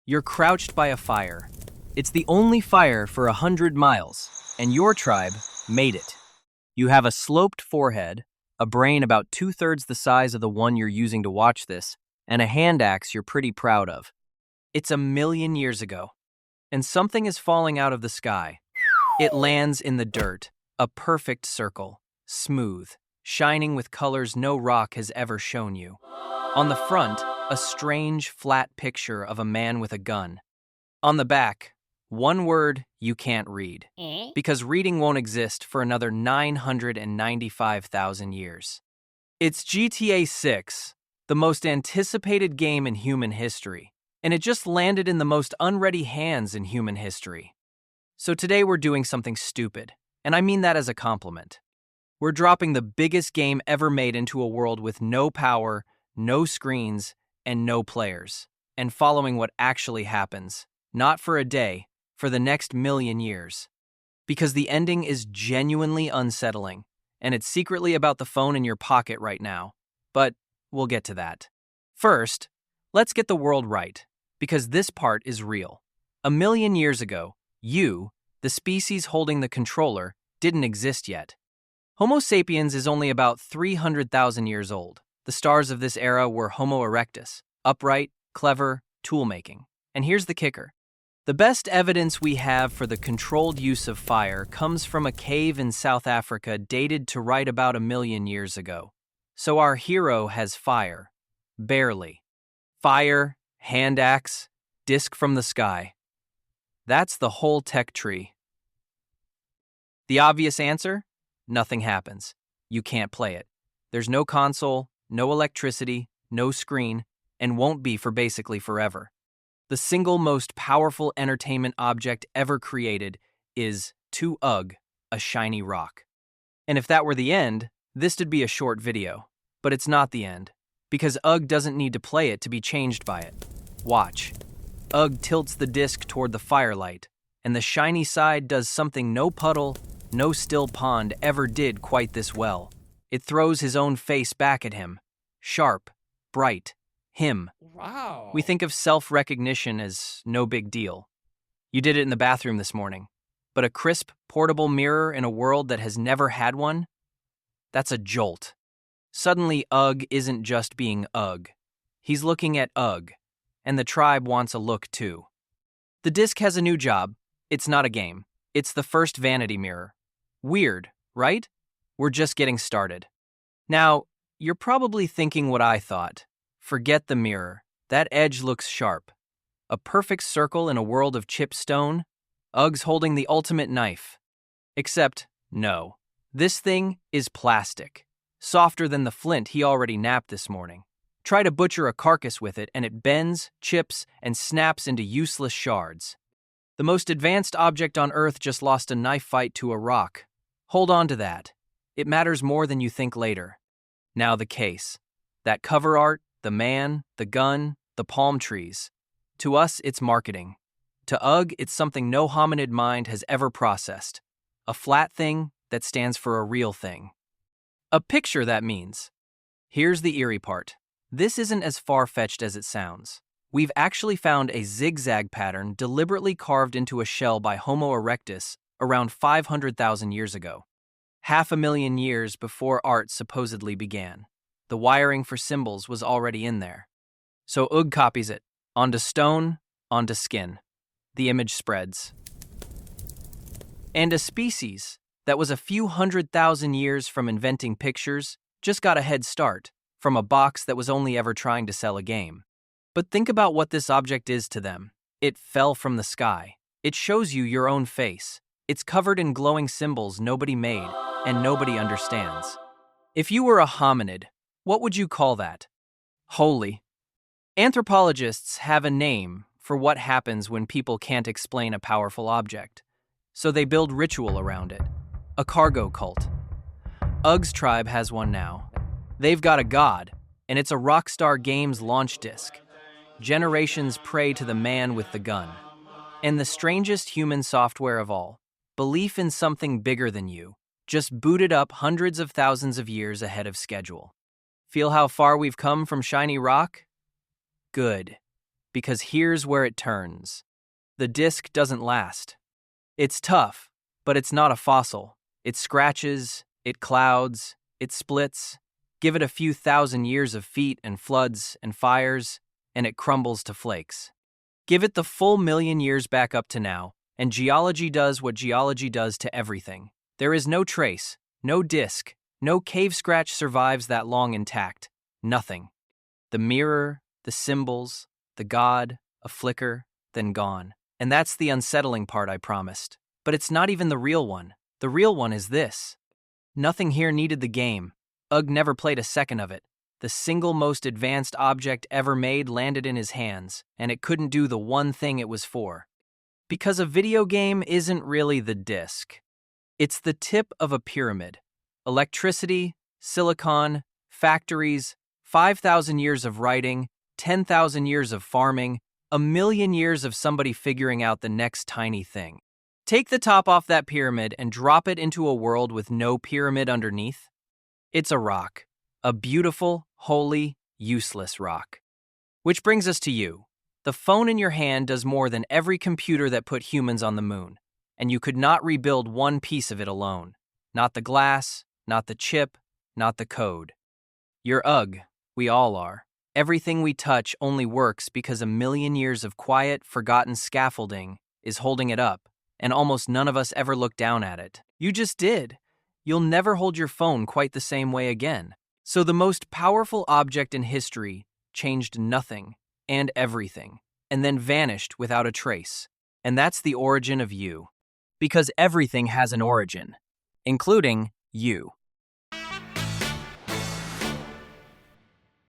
You're crouched by a fire. It's the only fire for 100 miles, and your tribe made it. You have a sloped forehead, a brain about two-thirds the size of the one you're using to watch this, and a hand axe you're pretty proud of. It's 1,000,000 years ago, and something is falling out of the sky. It lands in the dirt, a perfect circle, smooth, shining with colors no rock has ever shown you. On the front, a strange, flat picture of a man with a gun. On the back, one word you can't read, because reading won't exist for another 995,000 years. It's GTA 6, the most anticipated game in human history, and it just landed in the most unready hands in human history. So today we're doing something stupid, and I mean that as a compliment. We're dropping the biggest game ever made into a world with no power, no screens, and no players, and following what actually happens, not for a day, for the next 1,000,000 years. Because the ending is genuinely unsettling, and it's secretly about the phone in your pocket right now. But we'll get to that. First, let's get the world right, because this part is real. 1,000,000 years ago, you, the species holding the controller, didn't exist yet. Homo sapiens is only about 300,000 years old. The stars of this era were Homo erectus, upright, clever, tool-making. And here's the kicker. The best evidence we have for the controlled use of fire comes from a cave in South Africa dated to right about 1,000,000 years ago. So our hero has fire. Barely. Fire, hand axe, disc from the sky. That's the whole tech tree. The obvious answer? Nothing happens. You can't play it. There's no console, no electricity, no screen, and won't be for basically forever. The single most powerful entertainment object ever created is, to Ugg, a shiny rock. And if that were the end, this would be a short video. But it's not the end, because Ugg doesn't need to play it to be changed by it. Watch. Ugg tilts the disc toward the firelight, and the shiny side does something no puddle, no still pond ever did quite this well. It throws his own face back at him. Sharp, bright, him. Wow. We think of self-recognition as no big deal. You did it in the bathroom this morning. But a crisp, portable mirror in a world that has never had one? That's a jolt. Suddenly, Ugg isn't just being Ugg. He's looking at Ugg, and the tribe wants a look too. The disc has a new job. It's not a game. It's the first vanity mirror. Weird, right? We're just getting started. Now, you're probably thinking what I thought. Forget the mirror. That edge looks sharp. A perfect circle in a world of chipped stone? Ugg's holding the ultimate knife. Except, no. This thing is plastic. Softer than the flint he already napped this morning. Try to butcher a carcass with it and it bends, chips, and snaps into useless shards. The most advanced object on Earth just lost a knife fight to a rock. Hold on to that. It matters more than you think later. Now the case. That cover art, the man, the gun, the palm trees. To us, it's marketing. To Ugg, it's something no hominid mind has ever processed. A flat thing that stands for a real thing. A picture, that means. Here's the eerie part. This isn't as far-fetched as it sounds. We've actually found a zigzag pattern deliberately carved into a shell by Homo erectus around 500,000 years ago. 500,000 years before art supposedly began. The wiring for symbols was already in there. So Ugg copies it, onto stone, onto skin. The image spreads. And a species that was a few 100,000 years from inventing pictures just got a head start from a box that was only ever trying to sell a game. But think about what this object is to them. It fell from the sky. It shows you your own face. It's covered in glowing symbols nobody made and nobody understands. If you were a hominid, what would you call that? Holy. Anthropologists have a name for what happens when people can't explain a powerful object. So they build ritual around it. A cargo cult. Ugg's tribe has one now. They've got a god, and it's a Rockstar Games launch disc. Generations pray to the man with the gun. And the strangest human software of all, belief in something bigger than you, just booted up hundreds of thousands of years ahead of schedule. Feel how far we've come from shiny rock? Good. because here's where it turns. The disk doesn't last. It's tough, but it's not a fossil. It scratches, it clouds, it splits. Give it a few thousand years of feet and floods and fires, and it crumbles to flakes. Give it the full million years back up to now, and geology does what geology does to everything. There is no trace, no disk, no cave scratch survives that long intact. Nothing. The mirror, the symbols, the god, a flicker, then gone. And that's the unsettling part I promised. But it's not even the real one. The real one is this. Nothing here needed the game. Ugg never played a second of it. The single most advanced object ever made landed in his hands, and it couldn't do the one thing it was for. Because a video game isn't really the disk. It's the tip of a pyramid. Electricity, silicon, factories, 5,000 years of writing, 10,000 years of farming, a million years of somebody figuring out the next tiny thing. Take the top off that pyramid and drop it into a world with no pyramid underneath. It's a rock. A beautiful, holy, useless rock. Which brings us to you. The phone in your hand does more than every computer that put humans on the moon, and you could not rebuild one piece of it alone. Not the glass, not the chip, not the code. You're Ugg. We all are. Everything we touch only works because a million years of quiet, forgotten scaffolding is holding it up, and almost none of us ever look down at it. You just did. You'll never hold your phone quite the same way again. So the most powerful object in history changed nothing and everything, and then vanished without a trace. And that's the origin of you. Because everything has an origin, including you.